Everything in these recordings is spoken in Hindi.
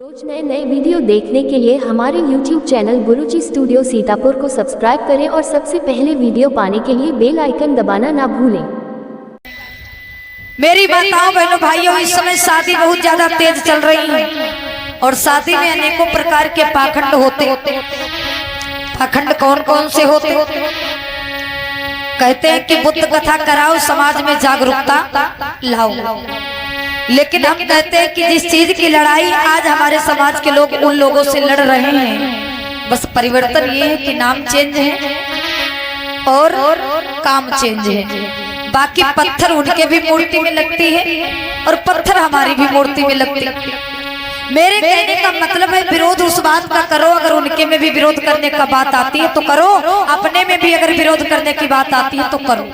रोज नए नए वीडियो देखने के लिए हमारे YouTube चैनल गुरुजी स्टूडियो सीतापुर को सब्सक्राइब करें और सबसे पहले वीडियो पाने के लिए बेल आइकन दबाना ना भूलें। मेरी माताओं बहनों भाइयों, इस समय शादी बहुत ज्यादा तेज चल रही है और शादी में अनेकों प्रकार के पाखंड होते। पाखंड कौन कौन से होते? कहते हैं कि बुद्ध कथा कराओ, समाज में जागरूकता लाओ। लेकिन हम कहते हैं कि जिस चीज की लड़ाई आज हमारे समाज के लोग उन लोगों से लड़ रहे हैं, बस परिवर्तन ये है कि नाम चेंज है और काम चेंज है। बाकी पत्थर उनके भी मूर्ति में लगती है और पत्थर हमारी भी मूर्ति में लगती है। मेरे कहने का मतलब है विरोध उस बात का करो, अगर उनके में भी विरोध करने का बात आती है तो करो, अपने में भी अगर विरोध करने की बात आती है तो करो।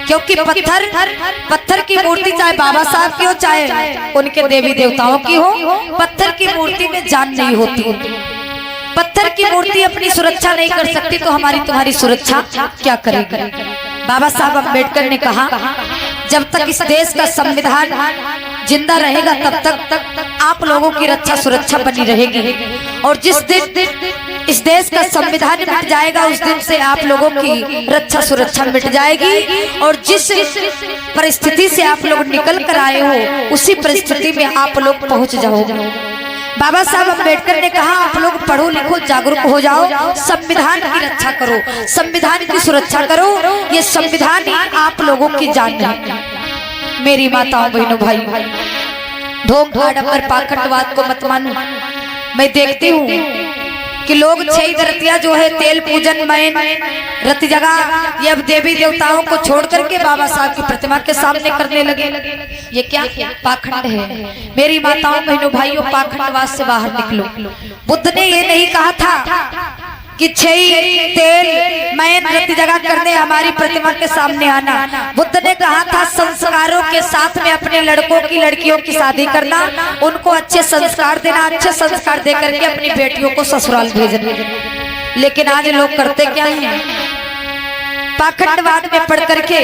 क्योंकि पत्थर की मूर्ति चाहे बाबा साहब की हो, चाहे उनके देवी देवताओं की हो, पत्थर की मूर्ति में जान नहीं होती। पत्थर की मूर्ति अपनी सुरक्षा नहीं कर सकती तो हमारी तुम्हारी सुरक्षा क्या करेगी? बाबा साहब अम्बेडकर ने कहा, जब तक इस देश का संविधान जिंदा रहेगा तब तक आप लोगों की रक्षा सुरक्षा बनी रहेगी, और जिस दिन इस देश का संविधान मिट जाएगा उस दिन से आप लोगों की रक्षा सुरक्षा मिट जाएगी, और जिस परिस्थिति से आप लोग निकल कर आए हो उसी परिस्थिति में आप लोग पहुंच जाओगे। बाबा साहब अम्बेडकर ने कहा, आप लोग पढ़ो लिखो, जागरूक हो जाओ, संविधान की रक्षा करो, संविधान की सुरक्षा करो, ये संविधान ही आप लोगों की जान है। मेरी माताओं बहनों भाई, ढोंग आडंबर पाखंडवाद को मत मानो। मैं देखती हूँ कि लोग छह रतिया जो है तेल पूजन मैन रत जगह ये अब देवी देवताओं को छोड़ करके बाबा साहब की प्रतिमा के सामने करने लगे। ये क्या पाखंड है? मेरी माताओं बहनों भाइयों, पाखंडवाद से बाहर निकलो। बुद्ध ने ये नहीं कहा था कि छह तेल मैन रत जगह करने हमारी प्रतिमा के सामने आना। बुद्ध ने कहा था संस्कारों के साथ में अपने लड़कों की लड़कियों की शादी करना, उनको अच्छे संस्कार देना, अच्छे संस्कार दे करके अपनी बेटियों को ससुराल भेजना। लेकिन आज लोग करते क्या हैं? पाखंडवाद में पढ़ करके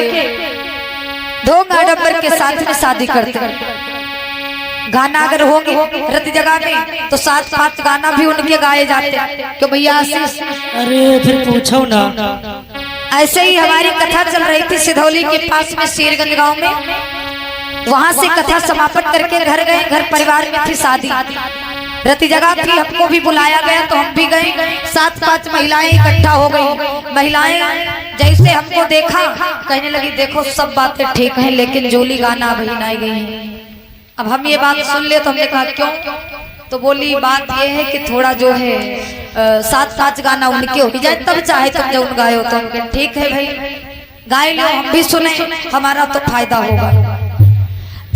ढोंग आडंबर के साथ में शादी करते हैं। गाना अगर होंगे रत जगह में तो 7-5 गाना भी उनके गाए जाते हैं। क्यों भैया आशीष? अरे फिर पूछो ना। ऐसे ही हमारी कथा चल रही थी सिधौली के पास में शेरगंज गांव में। वहां से कथा समापन करके घर गए। घर परिवार में थी शादी, रत जगह थी, हमको भी बुलाया गया तो हम भी गए। 7-5 महिलाएं इकट्ठा हो गई। महिलाएं जैसे हमको देखा कहने लगी, देखो सब बातें ठीक है लेकिन जोली गाना अभी नहीं गई। अब हम ये बात सुन ले तो हमने कहा क्यों? तो बोली बात ये है कि थोड़ा जो है 7-5 गाना उनके हो जाए तब चाहे तुम जब गाए हो तो। ठीक है भाई, गाए लो, हम भी सुने, हमारा तो फायदा होगा।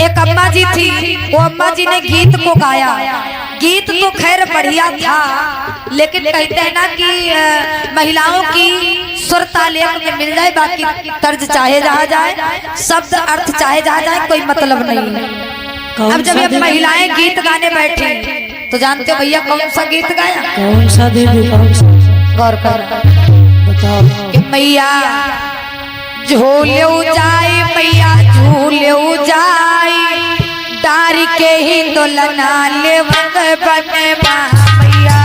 एक अम्मा जी थी, वो अम्मा जी ने गीत को गाया। गीत तो खैर बढ़िया था, लेकिन कहते हैं ना कि महिलाओं की सुर ताल में मिल जाए, बाकी तर्ज चाहे जहाँ जाए, शब्द अर्थ चाहे जहाँ जाए, कोई मतलब नहीं है। अब जब ये महिलाएं गीत गाने बैठी तो जानते हो भैया कौन सा गीत गाया? कौन सा देवी? कौन सा? गौर कर बताओ। कि मैया झूले जाए, मैया झूले जाए, डार के ही दुल्हना ले बने मैया।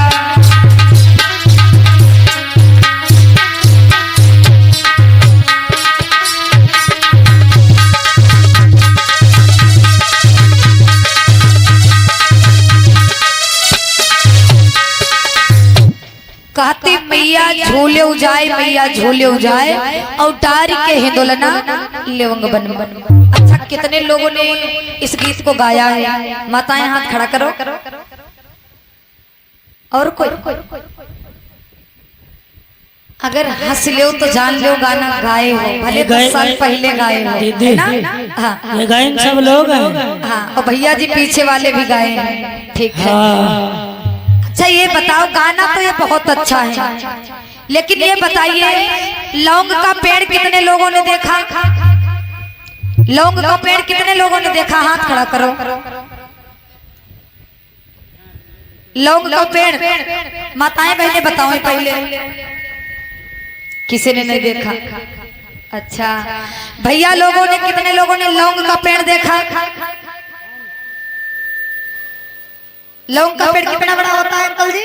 कहती मैया झूले जाए, मैया झूले जाए, और डारी के हिंदुलना लेवंग बन बन। अच्छा, कितने लोगों ने इस गीत को गाया है? माताएं हाथ खड़ा करो। और कोई अगर हंस लो तो जान लो गाना गाए हो, भले 10 साल पहले गाए हो, है ना? हाँ, ये गायन सब लोग हैं। हाँ, और भैया जी पीछे वाले भी गाए हैं। ठीक है। अच्छा ये बताओ, गाना तो ये बहुत अच्छा है, लेकिन ये बताइए लौंग का पेड़ कितने लोगों ने देखा? लौंग का पेड़ कितने लोगों ने देखा? हाथ खड़ा करो। लौंग का पेड़ माताएं बहनें बताओ पहले, किसी ने नहीं देखा? अच्छा भैया लोगों ने, कितने लोगों ने लौंग का पेड़ देखा? लौंग का पेड़ कितना बड़ा होता है अंकल जी?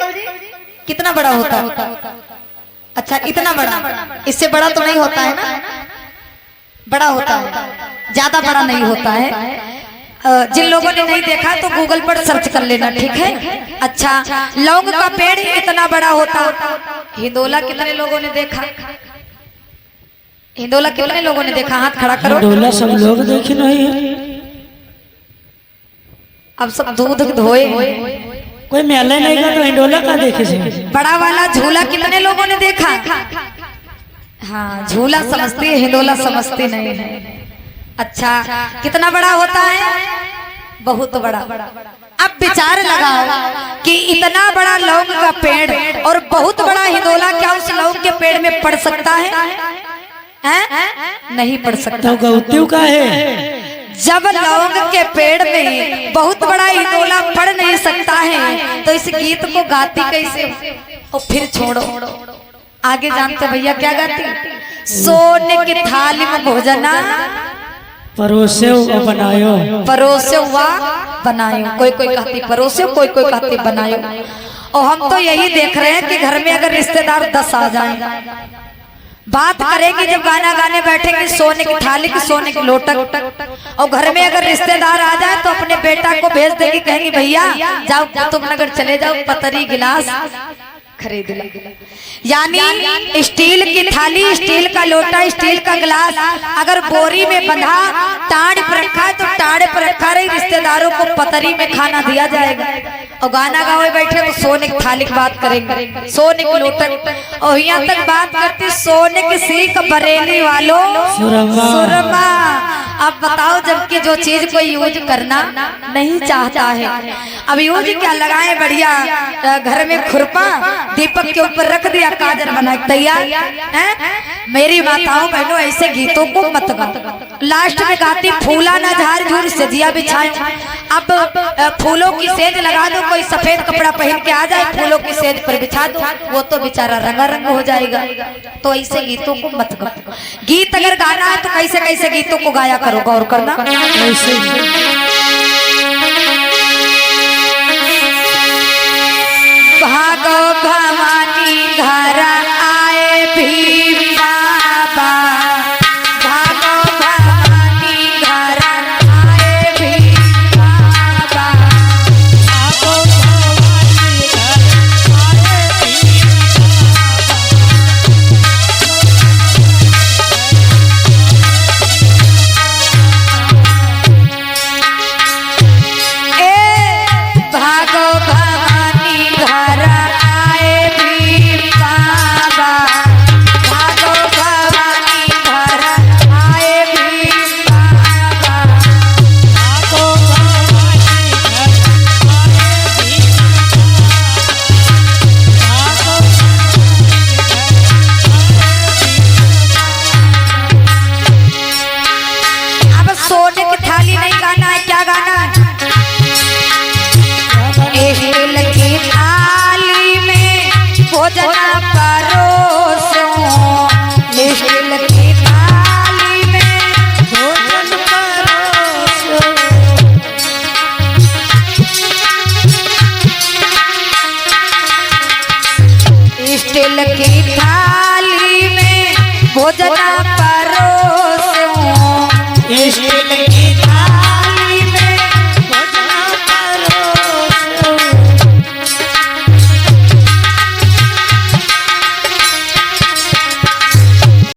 कितना बड़ा होता है? अच्छा इतना बड़ा, इससे बड़ा तो नहीं होता है ना? बड़ा होता है, ज्यादा बड़ा नहीं होता है। जिन लोगों ने नहीं देखा तो गूगल पर सर्च कर लेना, ठीक है। अच्छा, लौंग का पेड़ इतना बड़ा होता। हिंदोला कितने लोगों ने देखा? हिंदोला कितने लोगों ने देखा? हाथ खड़ा करो। हिंडोला सब लोग देखे नहीं है। अब सब दूध धोए, कोई मेला नहीं का तो हिंडोला का देखे से। बड़ा वाला झूला कितने लोगों ने देखा? हाँ, झूला समझती है, हिंडोला समझती नहीं है। अच्छा, कितना बड़ा होता है? बहुत बड़ा। अब विचार लगाओ कि इतना बड़ा लौंग का पेड़ और बहुत बड़ा हिंडोला क्या उस लौंग के पेड़ में पड़ सकता है? नहीं पड़ सकता। तो गौतम का है? जब लौंग के पेड़ में बहुत बड़ा हिंडोला पड़ नहीं सकता है तो इस गीत को गाती कैसे? और फिर छोड़ो, आगे जानते भैया क्या गाती? सोने की थाली में भोजना परोसे व बनायो, परोसे हुआ बनायो। कोई कोई कहती परोसे, कोई कोई कहती बनायो। और हम तो यही देख रहे हैं कि घर में अगर रिश्तेदार 10 आ जाए, बात करेंगे जब गाना गाने बैठेंगे सोने की थाली की, सोने की लोटक, और घर में अगर रिश्तेदार आ जाए तो अपने बेटा को भेज देगी, कहेंगी भैया जाओ तुम नगर चले जाओ, पतरी गिलास खरीद ला। यानी स्टील की थाली, स्टील का लोटा, स्टील का गिलास अगर बोरी में बंधा टाड़ पर रखा है तो टाड़े पर रखा रही, रिश्तेदारों को पतरी में खाना दिया जाएगा। और गाना गावे बैठे तो सोने की थाली की बात करेंगे, सोने की लोटक, और यहाँ तक बात करती सोने की सीख बरेली वालों सुरमा। अब बताओ, जबकि जो चीज को यूज करना नहीं चाहता है, अब यूज क्या लगाए? बढ़िया घर में खुरपा दीपक के ऊपर रख दिया, काजर बना तैयार। मेरी माताओं बहनों, ऐसे गीतों को मत गाओ। लास्ट में गाती फूला ना झार झूर सजिया बिछाए। अब फूलों की सेज लगा दो, कोई सफेद कपड़ा पहन के आ जाए, फूलों की सेज पर बिछा दो, वो तो बेचारा रंगारंग हो जाएगा। तो ऐसे गीतों को मत गाओ। गीत अगर गाना है तो कैसे कैसे गीतों को गाया करो, गौर करना।